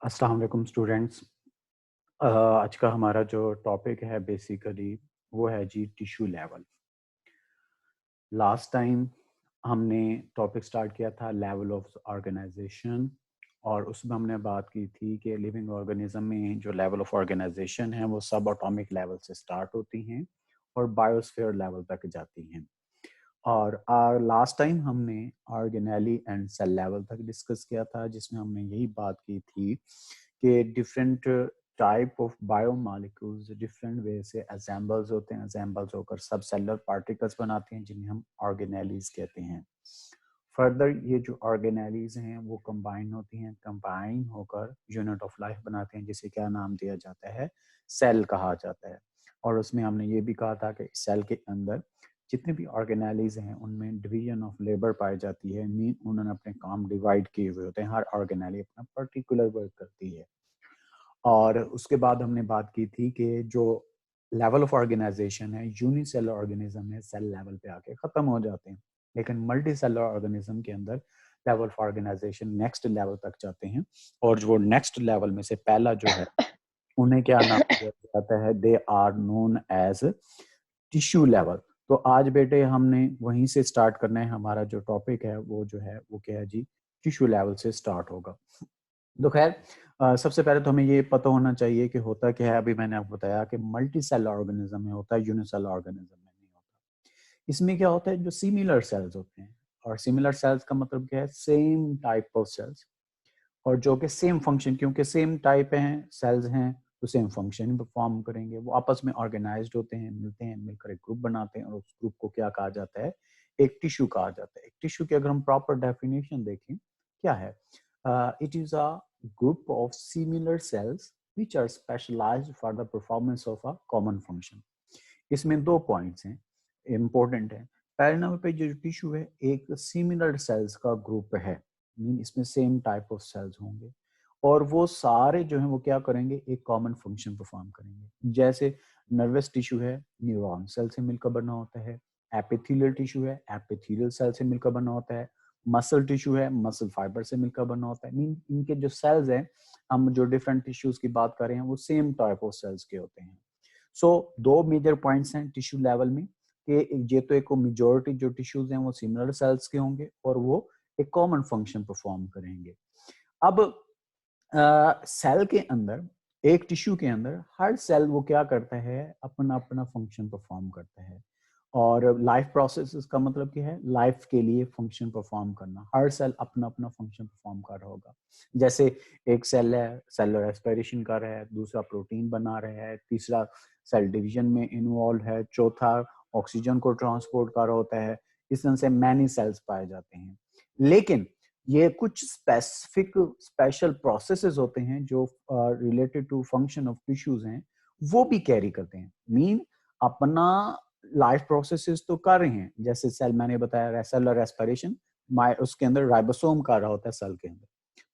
अस्सलाम वालेकुम स्टूडेंट्स। आज का हमारा जो टॉपिक है बेसिकली वो है जी टिश्यू लेवल। लास्ट टाइम हमने टॉपिक स्टार्ट किया था लेवल ऑफ ऑर्गेनाइजेशन और उसमें हमने बात की थी कि लिविंग ऑर्गेनिज्म में जो लेवल ऑफ ऑर्गेनाइजेशन है वो सब एटॉमिक लेवल से स्टार्ट होती हैं और बायोस्फीयर लेवल तक जाती हैं। और लास्ट टाइम हमने ऑर्गेनेली एंड सेल लेवल तक डिस्कस किया था, जिसमें हमने यही बात की थी कि different type of biomolecules different way से असेंबल्स होते हैं, असेंबल्स होकर सब सेलुलर पार्टिकल्स बनाते हैं जिन्हें हम ऑर्गेनेलीज कहते हैं। फर्दर ये जो ऑर्गेनेलीज हैं वो कंबाइन होती हैं, कंबाइन होकर यूनिट ऑफ लाइफ बनाते हैं जिसे क्या नाम दिया जाता है, सेल कहा जाता है। और उसमें हमने ये भी कहा था कि सेल के अंदर जितने भी ऑर्गेनेलीज हैं उनमें डिवीजन ऑफ लेबर पाई जाती है, मीन उन्होंने अपने काम डिवाइड किए हुए होते हैं, हर ऑर्गेनेली अपना पर्टिकुलर वर्क करती है। और उसके बाद हमने बात की थी कि जो लेवल ऑफ ऑर्गेनाइजेशन है यूनिसेलुलर ऑर्गेनिज्म में सेल लेवल पे आके खत्म हो जाते हैं, लेकिन मल्टी सेलुलर ऑर्गेनिज्म के अंदर level of organisation next level तक जाते हैं। और जो नेक्स्ट लेवल में से पहला जो है उन्हें क्या नाम दिया जाता है, they are known as tissue level. तो आज बेटे हमने वहीं से स्टार्ट करना है, हमारा जो टॉपिक है वो जो है वो क्या है जी, टिश्यू लेवल से स्टार्ट होगा। तो खैर सबसे पहले तो हमें ये पता होना चाहिए कि होता क्या है। अभी मैंने आपको बताया कि मल्टी सेलुलर ऑर्गेनिज्म में होता है, यूनिसेलुलर ऑर्गेनिज्म में नहीं होता। इसमें क्या होता है, जो सिमिलर सेल्स होते हैं, और सिमिलर सेल्स का मतलब क्या है, सेम टाइप ऑफ सेल्स, और जो कि सेम फंक्शन, क्योंकि सेम टाइप हैं सेल्स हैं तो सेम फंक्शन परफॉर्म करेंगे। वो आपस में ऑर्गेनाइज्ड होते हैं, मिलते हैं, मिलकर एक ग्रुप बनाते हैं, और उस ग्रुप को क्या कहा जाता है, एक टिश्यू कहा जाता है। एक टिश्यू की अगर हम प्रॉपर डेफिनेशन देखें क्या है, it is a group of similar cells which are specialized for the performance of a common function। इसमें दो पॉइंट्स हैं, इंपॉर्टेंट है। पहले नंबर पे जो टिश्यू है एक सिमिलर सेल्स का ग्रुप है, मीन इसमें सेम टाइप ऑफ सेल्स होंगे, और वो सारे जो हैं वो क्या करेंगे, एक कॉमन फंक्शन परफॉर्म करेंगे। जैसे नर्वस टिश्यू है, न्यूरॉन सेल से मिलकर बना होता है। एपिथेलियल टिश्यू है, एपिथेलियल सेल से मिलकर बना होता है। मसल टिश्यू है, मसल फाइबर से मिलकर बना होता है। मीन इनके जो सेल्स हैं, हम जो डिफरेंट टिश्यूज की बात कर रहे हैं वो सेम टाइप ऑफ सेल्स के होते हैं। सो दो मेजर पॉइंट्स हैं टिश्यू लेवल में कि ये तो एक मेजॉरिटी जो टिश्यूज हैं वो सिमिलर सेल्स के होंगे और वो एक कॉमन फंक्शन परफॉर्म करेंगे। अब सेल के अंदर, एक टिश्यू के अंदर हर सेल वो क्या करता है, अपना अपना फंक्शन परफॉर्म करता है। और लाइफ प्रोसेसेस का मतलब क्या है, लाइफ के लिए फंक्शन परफॉर्म करना। हर सेल अपना अपना फंक्शन परफॉर्म कर रहा होगा। जैसे एक सेल है सेलुलर रेस्पिरेशन कर रहा है, दूसरा प्रोटीन बना रहा है, तीसरा सेल डिवीजन में इन्वॉल्व है, चौथा ऑक्सीजन को ट्रांसपोर्ट कर रहा होता है। इस तरह से मैनी सेल्स पाए जाते हैं। लेकिन ये कुछ स्पेसिफिक स्पेशल प्रोसेसेस होते हैं जो related to function of tissues हैं, वो भी कैरी करते हैं। मीन अपना लाइफ प्रोसेसेस तो कर रहे हैं, जैसे सेल मैंने बताया सेलुलर रेस्पिरेशन, उसके अंदर राइबोसोम कर रहा होता है सेल के अंदर।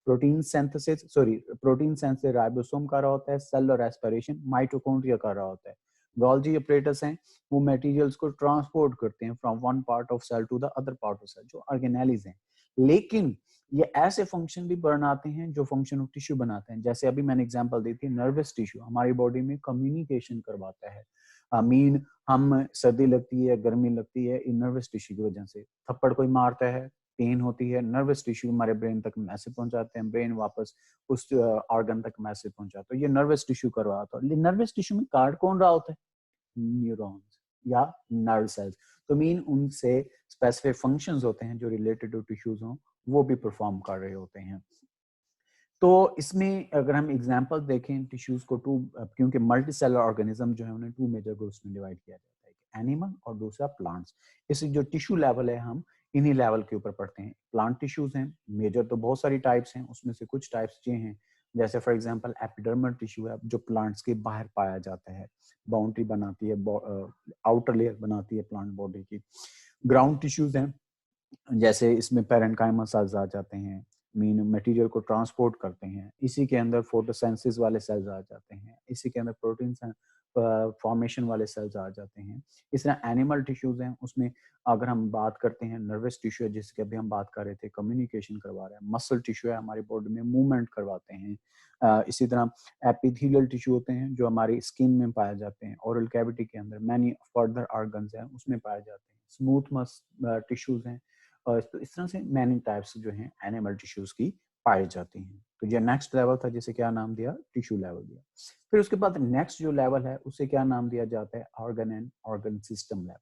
प्रोटीन सेंसेस राइबोसोम कर रहा होता है। सेलुलर रेस्पिरेशन माइटोकॉन्ड्रिया कर रहा होता है। गोल्जी ऑपरेटर्स हैं, वो मटेरियल्स को ट्रांसपोर्ट करते हैं from one part of cell to the other part of cell, जो ऑर्गेनेलीज हैं। लेकिन ये ऐसे फंक्शन भी बनाते हैं जो फंक्शन ऑफ टिश्यू बनाते हैं। जैसे अभी मैंने एग्जांपल दी थी, नर्वस टिश्यू हमारी बॉडी में कम्युनिकेशन करवाता है। मीन हम सर्दी लगती है, गर्मी लगती है, इन नर्वस टिश्यू की वजह से। थप्पड़ कोई मारता है, पेन होती है, नर्वस टिश्यू हमारे ब्रेन तक मैसेज पहुंचाते हैं, ब्रेन वापस उस ऑर्गन तक मैसेज पहुंचाता है। ये नर्वस टिश्यू करवाता है। नर्वस टिश्यू में कार्ड कौन रहा होता है, न्यूरॉन्स या नर्व सेल्स। तो मीन उनसे स्पेसिफिक फंक्शंस होते हैं जो रिलेटेड टू टिश्यूज हों, वो भी परफॉर्म कर रहे होते हैं। तो इसमें अगर हम एग्जांपल देखें टिश्यूज को टू, क्योंकि मल्टी सेलुलर ऑर्गेनिज्म जो है उन्हें टू मेजर ग्रुप्स में डिवाइड किया जाता है, एक एनिमल और दूसरा प्लांट्स। इस जो टिश्यू लेवल है हम इन्हीं लेवल के ऊपर पढ़ते हैं। प्लांट टिश्यूज हैं, मेजर तो बहुत सारी टाइप्स हैं, उसमें से कुछ टाइप्स ये हैं, जैसे फॉर एग्जांपल एपिडर्मल टिश्यू है जो प्लांट्स के बाहर पाया जाता है, बाउंड्री बनाती है, आउटर लेयर बनाती है प्लांट बॉडी की। ग्राउंड टिश्यूज हैं, जैसे इसमें पैरेन्काइमा सेल्स आ जाते हैं, मीन मटेरियल को ट्रांसपोर्ट करते हैं। इसी के अंदर फोटोसिंथेसिस वाले सेल्स आ जाते हैं। इसी के अंदर प्रोटीन्स हैं, फॉर्मेशन वाले सेल्स आ जाते हैं। इस तरह एनिमल टिश्यूज हैं, उसमें अगर हम बात करते हैं नर्वस टिश्यू है जिसकी अभी हम बात कर रहे थे, कम्युनिकेशन करवा रहा है। मसल टिश्यू है, हमारी बॉडी में मूवमेंट करवाते हैं। इसी तरह एपिथेलियल टिश्यू होते हैं जो हमारी स्किन में पाए जाते हैं, ओरल कैविटी के अंदर मैनी फर्दर ऑर्गन्स हैं उसमें पाए जाते हैं। स्मूथ मस टिश्यूज हैं, और तो इस तरह से मैनी टाइप्स जो हैं एनिमल टिश्यूज की पाई जाती हैं। तो ये नेक्स्ट लेवल था जिसे क्या नाम दिया, टिश्यू लेवल दिया। फिर उसके बाद नेक्स्ट जो लेवल है उसे क्या नाम दिया जाता है, organ and organ system level.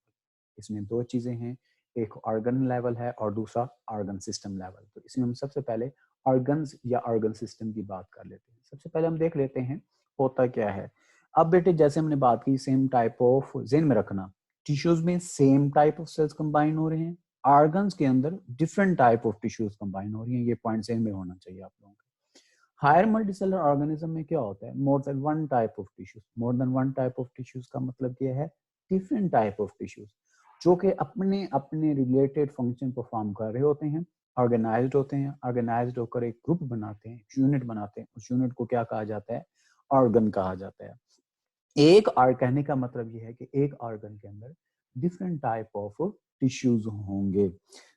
इसमें दो चीजें हैं, एक ऑर्गन लेवल है और दूसरा ऑर्गन सिस्टम लेवल। तो इसमें हम सबसे पहले ऑर्गन्स या ऑर्गन सिस्टम की बात कर लेते हैं। सबसे पहले हम देख लेते हैं होता क्या है। अब बेटे जैसे हमने बात की सेम टाइप ऑफ, ज़हन में रखना, टिश्यूज में same type of cells combine हो रहे हैं, ऑर्गन्स के अंदर different type of tissues combine हो रही हैं। ये पॉइंट ज़हन में होना चाहिए आप लोगों को। हायर मल्टीसेलुलर ऑर्गेनिज्म में क्या होता है, more than one type of tissues. More than one type of tissues का मतलब क्या है, डिफरेंट टाइप ऑफ टिश्यूज जो कि अपने अपने रिलेटेड फंक्शन परफॉर्म कर रहे होते हैं, ऑर्गेनाइज्ड होते हैं। ऑर्गेनाइज्ड होकर एक ग्रुप बनाते हैं, यूनिट बनाते हैं। उस यूनिट को क्या कहा जाता है, ऑर्गन कहा जाता है। एक कहने का मतलब ये है कि एक ऑर्गन के अंदर डिफरेंट टाइप ऑफ टिश्यूज होंगे।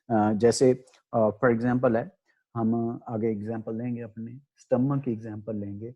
जैसे फॉर एग्जांपल है, हम आगे एग्जांपल लेंगे, अपने स्टमक की एग्जांपल लेंगे।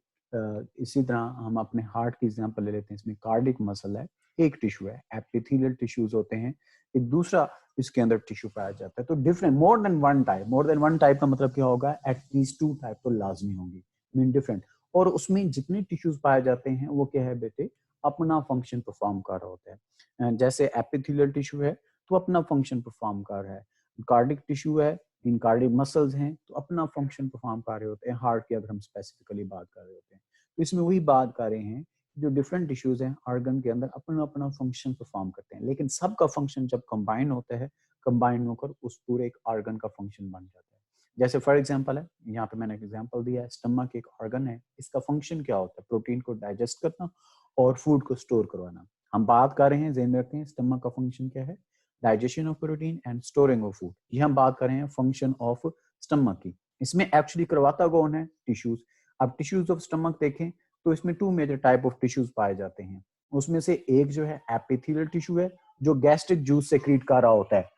इसी तरह हम अपने हार्ट की एग्जांपल ले लेते हैं। इसमें कार्डिक मसल है, एक टिश्यू है। एपिथेलियल टिश्यूज होते हैं, एक दूसरा इसके अंदर टिश्यू पाया जाता है। तो different, more than one type. More than one type का मतलब क्या होगा, एटलीस्ट टू टाइप तो लाजमी होंगी, मीन डिफरेंट। और उसमें जितने टिश्यूज पाए जाते हैं वो क्या है बेटे, अपना फंक्शन परफॉर्म कर रहा होता है। जैसे एपिथेलियल टिश्यू है तो अपना फंक्शन परफॉर्म कर रहा है, कार्डिक टिश्यू है, इन कार्डिक मसल्स हैं तो अपना फंक्शन परफॉर्म कर रहे होते हैं। हार्ट की अगर हम स्पेसिफिकली बात कर रहे होते हैं तो इसमें वही बात कर रहे हैं, जो डिफरेंट टिश्यूज हैं ऑर्गन के अंदर अपना अपना फंक्शन परफॉर्म करते हैं, लेकिन सबका फंक्शन जब कंबाइन होता है, कंबाइन होकर उस पूरे एक ऑर्गन का फंक्शन बन जाता है। जैसे फॉर एग्जांपल है, यहाँ पे मैंने एक एग्जांपल दिया है, स्टमक एक ऑर्गन है। इसका फंक्शन क्या होता है, प्रोटीन को डाइजेस्ट करना और फूड को स्टोर करवाना। हम बात कर रहे हैं, ध्यान रखते हैं, स्टमक का फंक्शन क्या है, digestion of protein and storing of food. ये हम बात कर रहे हैं फंक्शन ऑफ स्टमक की। इसमें एक्चुअली करवाता कौन है, टिश्यूज। अब टिश्यूज ऑफ स्टमक देखें तो इसमें two major type of tissues पाए जाते हैं। उसमें से एक जो है एपिथेलियल टिश्यू है, जो गैस्ट्रिक जूस सेक्रीट कर रहा होता है।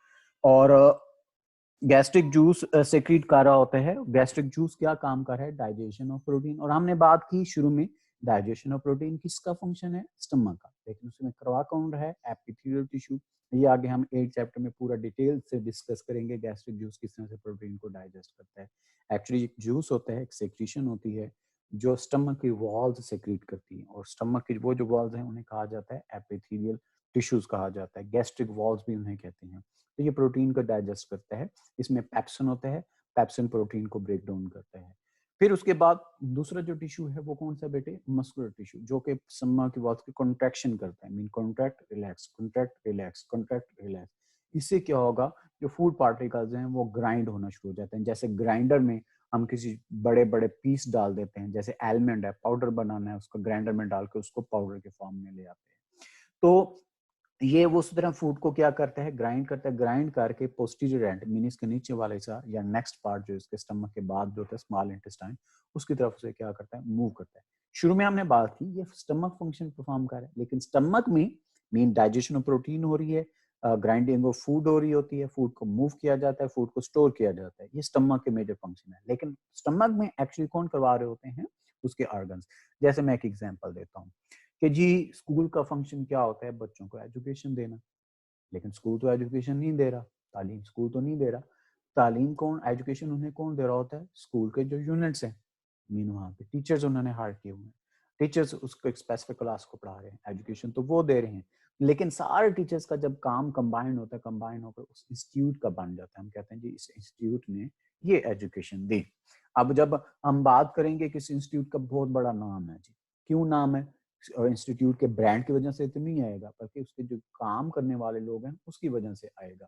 और गैस्ट्रिक जूस सेक्रीट कर रहा होता है। गैस्ट्रिक जूस क्या काम कर रहा है, डाइजेशन ऑफ प्रोटीन। और हमने बात की शुरू में, डाइजेशन ऑफ प्रोटीन किसका फंक्शन है, स्टमक का, लेकिन उसमें करवा कौन रहा है, एपिथेलियल टिश्यू। ये आगे हम 8 चैप्टर में पूरा डिटेल से डिस्कस करेंगे, गैस्ट्रिक जूस किस तरह से प्रोटीन को डाइजेस्ट करता है। एक्चुअली एक जूस होता है, एक सेक्रीशन होती है जो स्टमक की वॉल्स सेक्रीट करती है, और स्टमक की वो जो वॉल्स हैं उन्हें कहा जाता है एपिथेलियल टिश्यूज कहा जाता है। गैस्ट्रिक वॉल्स भी उन्हें कहते हैं। तो ये प्रोटीन को डाइजेस्ट करता है। इसमें पेप्सिन होता है, पेप्सिन प्रोटीन को ब्रेक डाउन करता है। फिर उसके बाद दूसरा जो टिश्यू है वो कौन सा बेटे, मस्कुलर टिश्यू, जो कि स्टमक की वॉल्स की कॉन्ट्रैक्शन करता है, mean contract relax, contract relax, contract relax. इससे क्या होगा, जो फूड पार्टिकल्स हैं वो ग्राइंड होना शुरू हो जाते हैं। जैसे ग्राइंडर में हम किसी बड़े बड़े पीस डाल देते हैं, जैसे एलमंड है, पाउडर बनाना है, उसको ग्राइंडर में डाल के उसको पाउडर के फॉर्म में ले आते हैं। तो ये वो उस तरह फूड को क्या करता है, ग्राइंड करता है। ग्राइंड करके पोस्टीरियर एंड, मीन इसके नीचे वाला हिस्सा या नेक्स्ट पार्ट जो इसके स्टमक के बाद जो होता है, स्मॉल इंटेस्टाइन, उसकी तरफ से क्या करता है, मूव करता है। शुरू में हमने बात की ये स्टमक फंक्शन परफॉर्म कर रहा है, लेकिन स्टमक में मीन डाइजेशन ऑफ प्रोटीन हो रही है, ग्राइंडिंग ऑफ फूड हो रही होती है, फूड को मूव किया जाता है, फूड को स्टोर किया जाता है। ये स्टमक के मेजर फंक्शन है। लेकिन स्टमक में एक्चुअली कौन करवा रहे होते हैं, उसके ऑर्गन्स। जैसे मैं एक एग्जांपल देता हूँ कि जी स्कूल का फंक्शन क्या होता है, बच्चों को एजुकेशन देना, लेकिन स्कूल तो एजुकेशन नहीं दे रहा, तालीम स्कूल तो नहीं दे रहा। तालीम कौन, एजुकेशन उन्हें कौन दे रहा होता है, स्कूल के जो यूनिट्स हैं, मीन वहाँ पे टीचर्स उन्होंने हायर किए हुए हैं। टीचर्स उसको एक स्पेसिफिक क्लास को पढ़ा रहे हैं, एजुकेशन तो वो दे रहे हैं। लेकिन सारे टीचर्स का जब काम कंबाइन होता है, कंबाइन होकर उस इंस्टीट्यूट का बन जाता है। हम कहते हैं जी इस इंस्टीट्यूट ने ये एजुकेशन दी। अब जब हम बात करेंगे किस इंस्टीट्यूट का बहुत बड़ा नाम है जी, क्यों नाम है, इंस्टीट्यूट के ब्रांड की वजह से तो नहीं आएगा, बल्कि उसके जो काम करने वाले लोग हैं उसकी वजह से आएगा।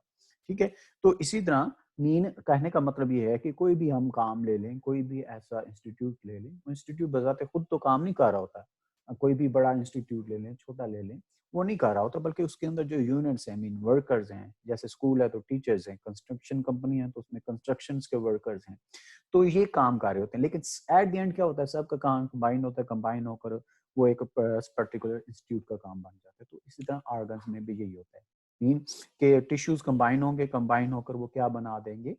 ठीक है, तो इसी तरह मीन कहने का मतलब ये है कि कोई भी हम काम ले लें, कोई भी ऐसा इंस्टीट्यूट ले लें, वो इंस्टीट्यूट बजाते खुद तो काम नहीं कर रहा होता, कोई भी बड़ा इंस्टीट्यूट ले लें, छोटा ले लें, वो नहीं कर रहा होता, बल्कि उसके अंदर जो यूनिट्स हैं, मीन वर्कर्स हैं, जैसे स्कूल है तो टीचर्स हैं, कंस्ट्रक्शन कंपनी है तो उसमें कंस्ट्रक्शंस के वर्कर्स हैं, तो ये काम कर रहे होते हैं। लेकिन एट द एंड क्या होता है, सबका काम कंबाइन होता है, कंबाइन होकर वो एक पर्टिकुलर इंस्टीट्यूट का काम बन जाता है। तो इसी तरह ऑर्गन्स में भी यही होता है, मीन के टिश्यूज कंबाइन होंगे, कंबाइन होकर वो क्या बना देंगे,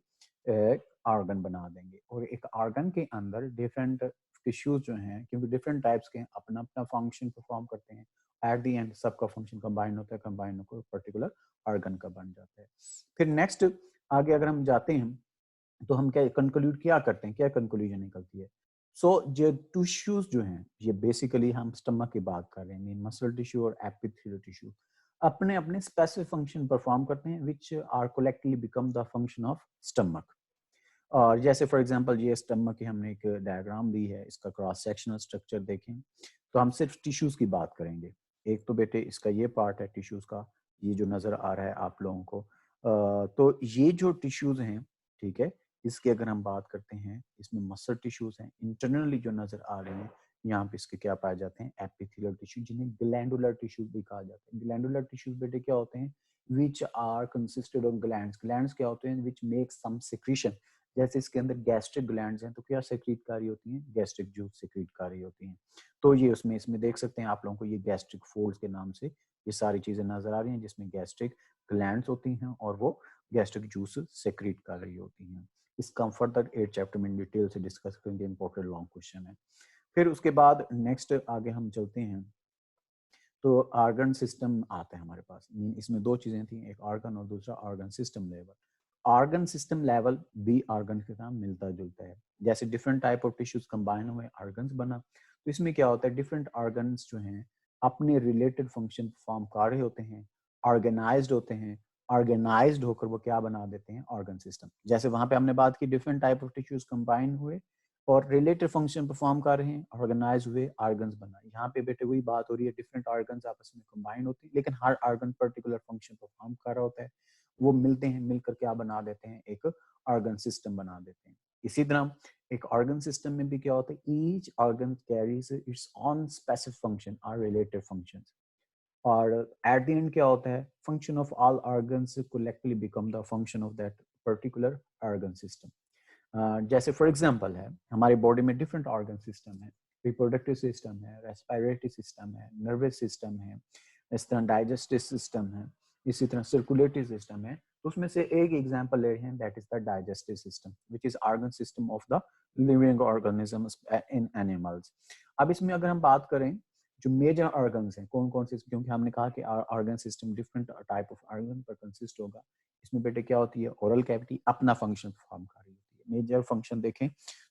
ऑर्गन बना देंगे। और एक ऑर्गन के अंदर डिफरेंट टिश्यूज जो हैं, क्योंकि डिफरेंट टाइप्स के अपना अपना फंक्शन परफॉर्म करते हैं, एट द एंड सबका फंक्शन कंबाइन होता है, कंबाइन होकर पर्टिकुलर ऑर्गन का बन जाता है। फिर नेक्स्ट आगे अगर हम जाते हैं तो हम क्या कंक्लूड क्या करते हैं, क्या कंक्लूजन निकलती है। सो जो टिश्यूज जो हैं, ये बेसिकली हम स्टमक की बात कर रहे हैं, मीन मसल टिश्यू और एपिथेलियल टिश्यू अपने अपने स्पेसिफिक फंक्शन परफॉर्म करते हैं, which are collectively become the function of stomach. और जैसे फॉर एग्जांपल ये स्टमक की हमने एक डायग्राम दी है, इसका क्रॉस सेक्शनल स्ट्रक्चर देखें तो हम सिर्फ टिश्यूज की बात करेंगे। एक तो बेटे इसका ये पार्ट है टिश्यूज का, ये जो नजर आ रहा है आप लोगों को, तो ये जो टिश्यूज हैं, ठीक है, इसकी अगर हम बात करते हैं, इसमें मसल टिश्यूज हैं, इंटरनली जो नजर आ रहे हैं, यहाँ पे इसके क्या पाए जाते हैं, एपिथेलियल टिश्यू, जिन्हें ग्लैंडुलर टिश्यूज भी कहा जाता है। ग्लैंडुलर टिश्यूज बेटे क्या होते हैं, which are consisted of glands. Glands क्या होते हैं, विच मेक सम सिक्रीशन। जैसे इसके अंदर गैस्ट्रिक ग्लैंड्स हैं तो क्या सेक्रीट कर रही होती हैं, गैस्ट्रिक जूस सेक्रीट कर रही होती हैं। तो ये उसमें इसमें देख सकते हैं आप लोगों को, ये गैस्ट्रिक फोल्ड्स के नाम से ये सारी चीजें नजर आ रही हैं, जिसमें गैस्ट्रिक ग्लैंड्स होती हैं और वो गैस्ट्रिक जूस सेक्रीट कर रही होती हैं। इसका हम फर्दर 8 चैप्टर में डिटेल से डिस्कस करेंगे, इंपॉर्टेंट लॉन्ग क्वेश्चन है। फिर उसके बाद नेक्स्ट आगे हम चलते हैं तो ऑर्गन सिस्टम आता है हमारे पास। इसमें दो चीजें थी, एक ऑर्गन और दूसरा organ system level. Organ system level भी ऑर्गन के साथ मिलता जुलता है। जैसे different type of tissues combine हुए ऑर्गन्स बना, तो इसमें क्या होता है, डिफरेंट ऑर्गन्स जो हैं अपने रिलेटेड फंक्शन परफॉर्म कर रहे होते हैं, ऑर्गेनाइज्ड होते हैं, ऑर्गेनाइज्ड होकर वो क्या बना देते हैं, ऑर्गन सिस्टम। जैसे वहां पे हमने बात की different type of tissues combine हुए और रिलेटेड फंक्शन परफॉर्म कर रहे हैं, ऑर्गेनाइज हुए, ऑर्गन्स बना। यहाँ पे बेटे वही बात हो रही है, डिफरेंट ऑर्गन्स आपस में कंबाइन होते हैं, लेकिन हर ऑर्गन पर्टिकुलर फंक्शन परफॉर्म कर रहा होता है, वो मिलते हैं, मिलकर क्या बना देते हैं, एक ऑर्गन सिस्टम बना देते हैं। इसी तरह एक ऑर्गन सिस्टम में भी क्या होता है, each organ carries it's on specific function और रिलेटेड फंक्शंस। और एट द एंड क्या होता है, function of all organs collectively become the function of that particular organ system. जैसे फॉर एग्जांपल है, हमारी बॉडी में डिफरेंट ऑर्गन सिस्टम है, रिप्रोडक्टिव सिस्टम है, रेस्पिरेटरी सिस्टम है, नर्वस सिस्टम है, इस तरह डाइजेस्टिव सिस्टम है, इसी तरह सर्कुलेटरी सिस्टम है। तो उसमें से एक एग्जांपल ले रहे हैं, that is the digestive system, which is organ system of the living organisms in animals. अब इसमें अगर हम बात करें जो मेजर ऑर्गन्स हैं कौन कौन से, क्योंकि हमने कहा कि organ system different type of organ पर कंसिस्ट होगा। इसमें बेटे क्या होती है, ओरल कैविटी अपना फंक्शन परफॉर्म कर रही होती है। मेजर फंक्शन देखें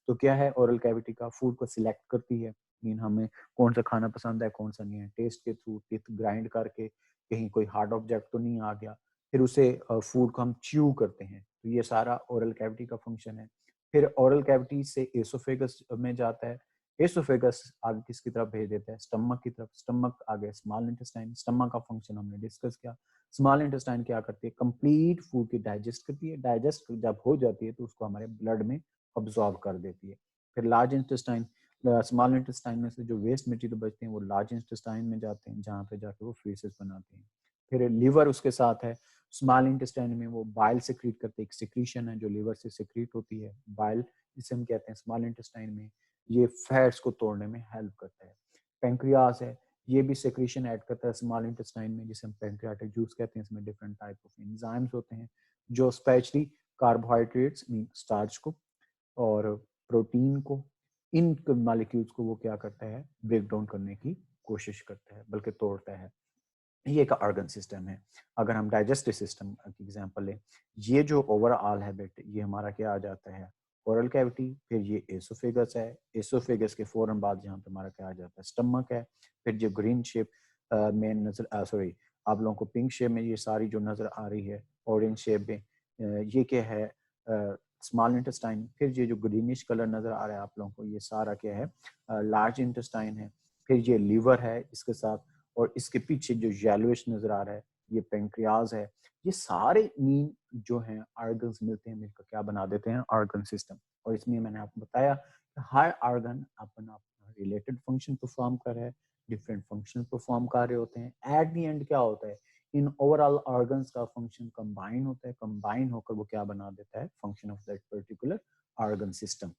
तो क्या है, ओरल कैविटी का फूड को सिलेक्ट करती है, मीन हमें कौन सा खाना पसंद है कौन सा नहीं है, टेस्ट के थ्रू टीथ ग्राइंड करके कहीं कोई हार्ड ऑब्जेक्ट तो नहीं आ गया, फिर उसे फूड को हम च्यू करते हैं, तो ये सारा ओरल कैविटी का फंक्शन है। फिर ओरल कैविटी से एसोफेगस में जाता है, एसोफेगस आगे किसकी तरफ भेज देता है, स्टमक की तरफ, स्टमक आगे स्मॉल इंटेस्टाइन। स्टमक का फंक्शन हमने डिस्कस किया। स्मॉल इंटेस्टाइन क्या करती है, कंप्लीट फूड की डाइजेस्ट करती है, डाइजेस्ट जब हो जाती है तो उसको हमारे ब्लड में ऑब्जॉर्ब कर देती है। फिर लार्ज इंटेस्टाइन, स्मॉल इंटेस्टाइन में से जो वेस्ट मटेरियल बचते हैं वो लार्ज इंटेस्टाइन में जाते हैं, जहाँ पे जाके वो फीसेस बनाते हैं। फिर लीवर उसके साथ है, स्मॉल इंटेस्टाइन में वो बाइल सेक्रीट करते हैं, एक सिक्रीशन है जो लीवर से सेक्रीट होती है, बाइल जिसे हम कहते हैं स्मॉल इंटेस्टाइन में, ये फैट्स को तोड़ने में हेल्प करता है। पेंक्रियास है, ये भी सेक्रीशन ऐड करता है स्मॉल इंटेस्टाइन में, जिसे हम पेंक्रियाटिक जूस कहते हैं। इसमें डिफरेंट टाइप ऑफ एंजाइम्स होते हैं जो स्पेशली कार्बोहाइड्रेट्स मीन स्टार्च को और प्रोटीन को, इन मॉलिक्यूल्स को वो क्या करता है, ब्रेक डाउन करने की कोशिश करता है, बल्कि तोड़ता है। ये एक ऑर्गन सिस्टम है। अगर हम डाइजेस्टिव सिस्टम की एग्जांपल लें, ये जो ओवरऑल है बेटे, ये हमारा क्या आ जाता है, ओरल कैविटी, फिर ये एसोफेगस है, एसोफेगस के फौरन बाद यहाँ पे हमारा क्या आ जाता है, स्टमक है। फिर जो ग्रीन शेप में नजर सॉरी आप लोगों को पिंक शेप में ये सारी जो नजर आ रही है, ऑरेंज शेप में ये क्या है, स्मॉल इंटेस्टाइन। फिर ये जो ग्रीनिश कलर नजर आ रहा है आप लोगों को, ये सारा क्या है, लार्ज इंटेस्टाइन है। फिर ये लीवर है इसके साथ, और इसके पीछे जो येलोइश नजर आ रहा है ये पेंक्रियाज है। ये सारे मीन जो हैं ऑर्गन्स मिलते हैं, मिलकर क्या बना देते हैं, ऑर्गन सिस्टम। और इसमें मैंने आपको बताया कि हर ऑर्गन अपना अपना रिलेटेड फंक्शन परफॉर्म कर रहा है, डिफरेंट फंक्शन परफॉर्म कर रहे होते हैं। एट द एंड क्या होता है, इन ओवरऑल ऑर्गन्स का फंक्शन कंबाइन होता है, कंबाइन होकर वो क्या बना देता है, function of that particular organ system.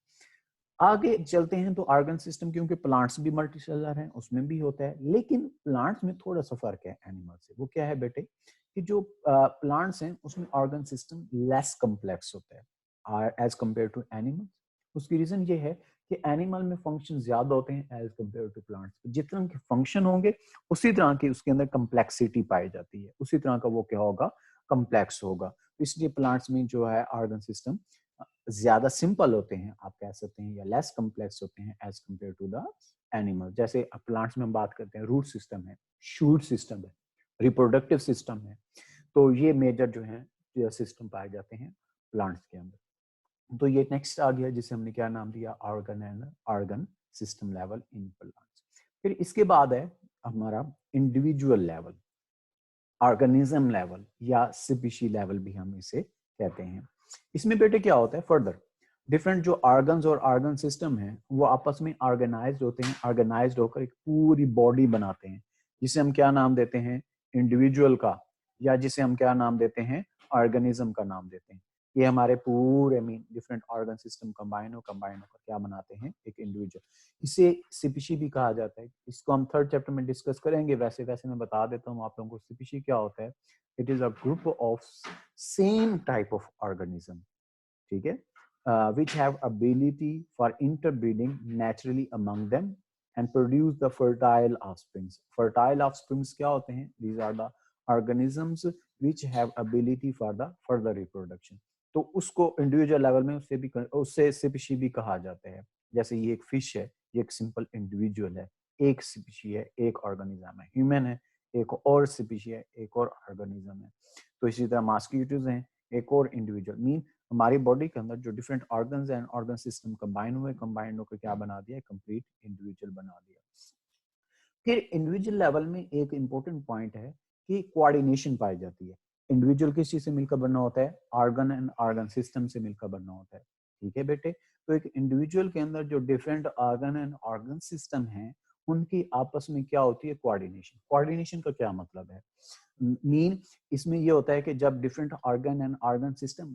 आगे चलते हैं तो ऑर्गन सिस्टम, क्योंकि प्लांट्स भी मल्टीसेलुलर हैं उसमें भी होता है, लेकिन प्लांट्स में थोड़ा सा फर्क है एनिमल से। वो क्या है बेटे, कि जो प्लांट्स हैं उसमें ऑर्गन सिस्टम लेस कॉम्प्लेक्स होता है एज कंपेयर टू एनिमल। उसकी रीजन ये है कि एनिमल में फंक्शन ज्यादा होते हैं एज कंपेयर टू प्लांट्स। जितना के फंक्शन होंगे उसी तरह की उसके अंदर कम्प्लेक्सिटी पाई जाती है, उसी तरह का वो क्या होगा, कम्प्लेक्स होगा। तो इसलिए प्लांट्स में जो है ऑर्गन सिस्टम ज्यादा सिंपल होते हैं आप कह सकते हैं, या लेस कॉम्प्लेक्स होते हैं as compare to the animal. जैसे प्लांट्स में हम बात करते हैं, रूट सिस्टम है, शूट सिस्टम है, रिप्रोडक्टिव सिस्टम है, तो ये मेजर जो है सिस्टम पाए जाते हैं प्लांट्स के अंदर। तो ये नेक्स्ट आ गया जिसे हमने क्या नाम दिया, organ and organ system level in plants. फिर इसके बाद है हमारा इंडिविजुअल लेवल, ऑर्गेनिज्म लेवल या स्पीशी लेवल भी हम इसे कहते हैं। इसमें बेटे क्या होता है, फर्दर डिफरेंट जो ऑर्गन्स और ऑर्गन सिस्टम है वो आपस में ऑर्गेनाइज्ड होते हैं, ऑर्गेनाइज्ड होकर एक पूरी बॉडी बनाते हैं, जिसे हम क्या नाम देते हैं, इंडिविजुअल का, या जिसे हम क्या नाम देते हैं, ऑर्गेनिज्म का नाम देते हैं। ये हमारे पूरे mean different organ system combine होकर क्या बनाते हैं, एक इंडिविजुअल। इसे स्पीशी भी कहा जाता है। इसको हम थर्ड चैप्टर में डिस्कस करेंगे। वैसे वैसे मैं बता देता हूँ आप लोगों को स्पीशी क्या होता है। It is a group of same type of organism, ठीक है, which have ability for interbreeding naturally among them and produce the fertile offsprings. Fertile offsprings क्या होते हैं? These are the organisms which have ability for the further reproduction. तो उसको individual level में उससे species भी कहा जाता है। जैसे ये एक फिश है, ये एक सिंपल इंडिविजुअल है, एक स्पीशी है, एक ऑर्गेनिज्म है। ह्यूमन है, एक और स्पीशी है, एक और ऑर्गेनिज्म है। तो इसी तरह मॉस्किटोज हैं, एक और इंडिविजुअल। मीन हमारी बॉडी के अंदर जो different organs and organ system combine होकर क्या बना दिया, कंप्लीट इंडिविजुअल बना दिया। फिर इंडिविजुअल लेवल में एक इंपॉर्टेंट पॉइंट है कि कोऑर्डिनेशन पाई जाती है। इंडिविजुअल किस चीज से मिलकर बनना होता है, ऑर्गन एंड ऑर्गन सिस्टम से मिलकर बनना होता है, ठीक है बेटे। तो एक इंडिविजुअल के अंदर जो different organ and organ system है उनकी आपस में क्या होती है, कोऑर्डिनेशन। कोऑर्डिनेशन का क्या मतलब है, मीन इसमें ये होता है कि जब different organ and organ system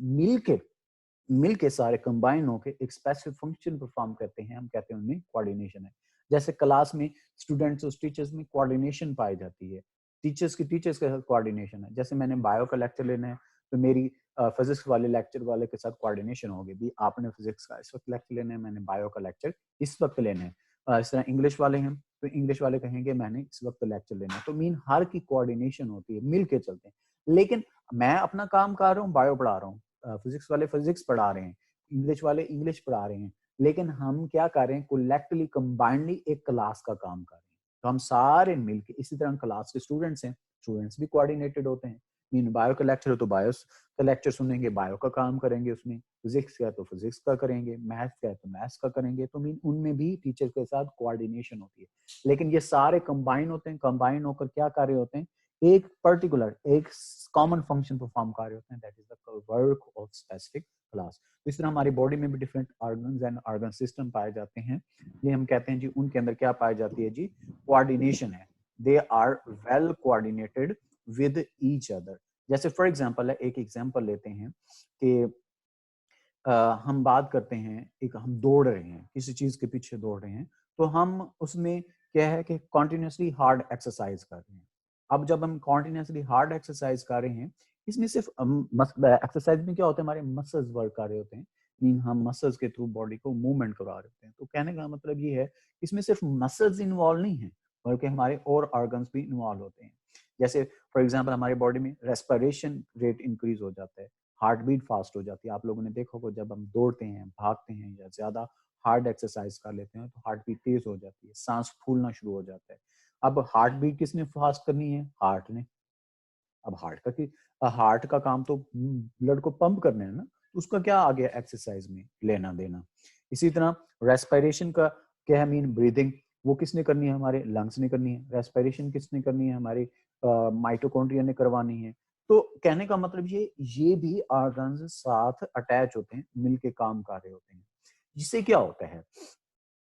मिलके सारे कंबाइन होके एक स्पेसिफिक फंक्शन परफॉर्म करते हैं, हम कहते हैं उनमें कोऑर्डिनेशन है। जैसे क्लास में स्टूडेंट्स और टीचर्स में कोऑर्डिनेशन पाई जाती है, टीचर्स के साथ कोऑर्डिनेशन है। जैसे मैंने बायो का लेक्चर लेना है तो मेरी फिजिक्स वाले लेक्चर वाले के साथ कोऑर्डिनेशन होगी, भी आपने फिजिक्स का इस वक्त लेक्चर लेना है, मैंने बायो का लेक्चर इस वक्त लेना है। इस तरह इंग्लिश वाले हैं तो इंग्लिश वाले कहेंगे मैंने इस वक्त लेक्चर लेना है। तो मीन हर की कोऑर्डिनेशन होती है, मिल के चलते हैं। लेकिन मैं अपना काम कर रहा हूँ, बायो पढ़ा रहा हूँ, फिजिक्स वाले फिजिक्स पढ़ा रहे हैं, इंग्लिश वाले इंग्लिश पढ़ा रहे हैं, लेकिन हम क्या कर रहे हैं, कलेक्टिवली कंबाइंडली एक क्लास का काम कर रहे हैं। तो हम सारे मिलके, इसी तरह क्लास के स्टूडेंट्स हैं, स्टूडेंट्स भी कोऑर्डिनेटेड होते हैं। मीन बायो का लेक्चर हो तो बायो का लेक्चर सुनेंगे, बायो का काम करेंगे, उसमें फिजिक्स का है तो फिजिक्स का करेंगे, मैथ्स का है तो मैथ्स का करेंगे। तो मीन उनमें भी टीचर के साथ कोऑर्डिनेशन होती है। लेकिन ये सारे कंबाइन होते हैं, कंबाइन होकर क्या कर रहे होते हैं, एक पर्टिकुलर एक कॉमन फंक्शन परफॉर्म कर रहे होते हैं, that is the work of specific class. तो इस तरह हमारी बॉडी में भी different organs and organ system पाए जाते हैं। ये हम कहते हैं जी उनके अंदर क्या पाई जाती है जी, कोऑर्डिनेशन है। They are well coordinated with each other. जैसे फॉर एग्जांपल है, एक एग्जांपल लेते हैं कि हम बात करते हैं, एक हम दौड़ रहे हैं, किसी चीज के पीछे दौड़ रहे हैं, तो हम उसमें क्या है कि कॉन्टिन्यूसली हार्ड एक्सरसाइज कर रहे हैं। अब जब हम कॉन्टिन्यूसली हार्ड एक्सरसाइज कर रहे हैं, इसमें सिर्फ एक्सरसाइज में क्या होता है, हमारे मसल्स वर्क कर रहे होते हैं, मीन हम मसल्स के थ्रू बॉडी को मूवमेंट करवा रहे होते हैं। तो कहने का मतलब ये है, इसमें सिर्फ मसल्स इन्वॉल्व नहीं है, बल्कि हमारे और ऑर्गन्स भी इन्वॉल्व होते हैं। जैसे फॉर एग्जाम्पल हमारी बॉडी में रेस्पिरेशन रेट इंक्रीज हो जाता है, हार्ट बीट फास्ट हो जाती है। आप लोगों ने देखा होगा जब हम दौड़ते हैं, भागते हैं या ज्यादा हार्ड एक्सरसाइज कर लेते हैं तो हार्ट बीट तेज हो जाती है, सांस फूलना शुरू हो जाता है। अब हार्ट बीट किसने फास्ट करनी है, हार्ट ने। अब हार्ट का काम तो ब्लड को पंप करना है ना, तो उसका क्या आ गया एक्सरसाइज में लेना देना। इसी तरह रेस्पिरेशन का क्या है, मीन ब्रीदिंग, वो किसने करनी है, हमारे लंग्स ने करनी है। रेस्पिरेशन किसने करनी है, हमारे माइटोकॉन्ड्रिया ने करवानी है। तो कहने का मतलब ये भी ऑर्गन्स साथ अटैच होते हैं, मिलके काम कर रहे होते हैं। जिससे क्या होता है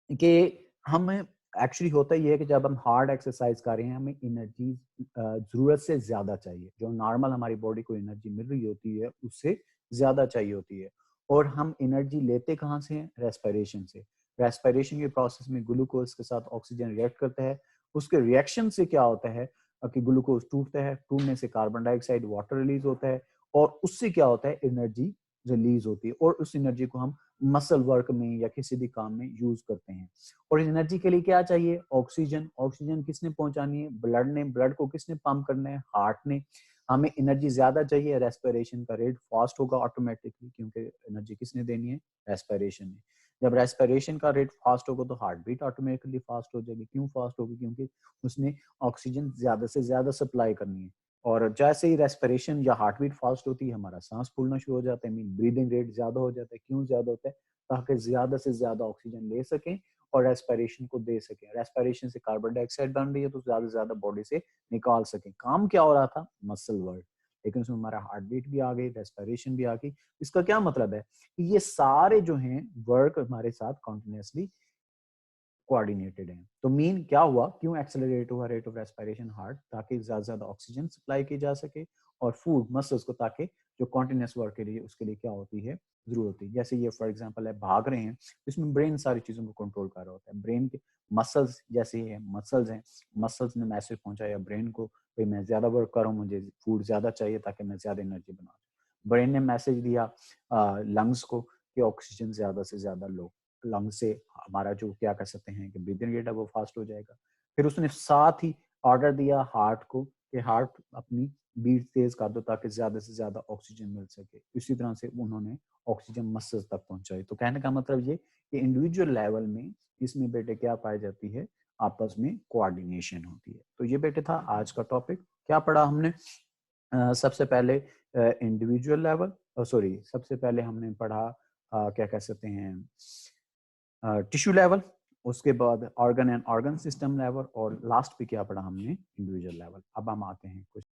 कि हम एक्चुअली होता ये है कि जब हम हार्ड एक्सरसाइज कर रहे हैं हमें एनर्जी ज़रूरत से ज़्यादा चाहिए। जो नॉर्मल हमारी बॉडी को एनर्जी मिल रही होती है उससे ज़्यादा चाहिए होती है। और हम एनर्जी लेते कहाँ से हैं? रेस्पिरेशन से। रेस्पिरेशन के प्रोसेस में ग्लूकोज के साथ ऑक्सीजन रिएक्ट करता है। उसके रिएक्शन से क्या होता है कि ग्लूकोज टूटता है, टूटने से कार्बन डाइऑक्साइड, वाटर रिलीज होता है और उससे क्या होता है? एनर्जी रिलीज होती है और उस एनर्जी को हम मसल वर्क में या किसी भी काम में यूज करते हैं। और एनर्जी के लिए क्या चाहिए? ऑक्सीजन। ऑक्सीजन किसने पहुंचानी है? ब्लड ने। ब्लड को किसने पंप करना है? हार्ट ने। हमें एनर्जी ज्यादा चाहिए, रेस्पिरेशन का रेट फास्ट होगा ऑटोमेटिकली, क्योंकि एनर्जी किसने देनी है? रेस्पिरेशन ने। जब रेस्पिरेशन का रेट फास्ट होगा तो हार्ट बीट ऑटोमेटिकली फास्ट हो जाएगी। क्यों फास्ट होगी? क्योंकि उसने ऑक्सीजन ज्यादा से ज्यादा सप्लाई करनी है। और जैसे ही रेस्पिरेशन या हार्ट बीट फास्ट होती है हमारा सांस फूलना शुरू हो जाता है, मीन ब्रीदिंग रेट ज्यादा हो जाता है। क्यों ज्यादा होता है? ताकि ज्यादा से ज्यादा ऑक्सीजन ले सकें और रेस्पिरेशन को दे सकें। रेस्पिरेशन से कार्बन डाइऑक्साइड बन रही है तो ज्यादा से ज्यादा बॉडी से निकाल सकें। काम क्या हो रहा था? Muscle work. लेकिन उसमें हमारा हार्ट बीट भी आ गई, रेस्पिरेशन भी आ गई। इसका क्या मतलब है कि ये सारे जो हैं वर्क हमारे साथ कॉन्टिन्यूसली कोऑर्डिनेटेड हैं। तो मीन क्या हुआ? क्यों एक्सेलरेट हुआ रेट ऑफ रेस्पिरेशन हार्ट? ताकि ज्यादा से ज्यादा ऑक्सीजन सप्लाई की जा सके और फूड मसल्स को, ताकि जो कॉन्टिन्यूस वर्क के लिए उसके लिए क्या होती है? जरूरत होती है। जैसे ये फॉर एग्जांपल है भाग रहे हैं, इसमें ब्रेन सारी चीजों को कंट्रोल कर रहा होता है। ब्रेन के मसल्स जैसे ये मसल्स हैं, मसल्स ने मैसेज पहुंचाया ब्रेन को, भाई मैं ज्यादा वर्क कर रहा हूँ, मुझे फूड ज्यादा चाहिए ताकि मैं ज्यादा एनर्जी बना। ब्रेन ने मैसेज दिया लंग्स को कि ऑक्सीजन ज्यादा से ज्यादा लो। लंग से हमारा जो क्या कर सकते हैं कि ब्रीदिंग रेट है वो फास्ट हो जाएगा। फिर उसने साथ ही ऑर्डर दिया हार्ट को कि हार्ट अपनी बीट तेज कर दो ताकि ज्यादा से ज्यादा ऑक्सीजन मिल सके। इसी तरह से उन्होंने ऑक्सीजन मसल्स तक पहुंचाई। तो कहने का मतलब ये कि इंडिविजुअल लेवल में इसमें बेटे क्या पाई जाती है? आपस में कोऑर्डिनेशन होती है। तो ये बेटे था आज का टॉपिक। क्या पढ़ा हमने? सबसे पहले इंडिविजुअल लेवल, सॉरी सबसे पहले हमने पढ़ा क्या कह सकते हैं टिश्यू लेवल, उसके बाद organ and organ system level और लास्ट पे क्या पढ़ा हमने? Individual level. अब हम आते हैं कुछ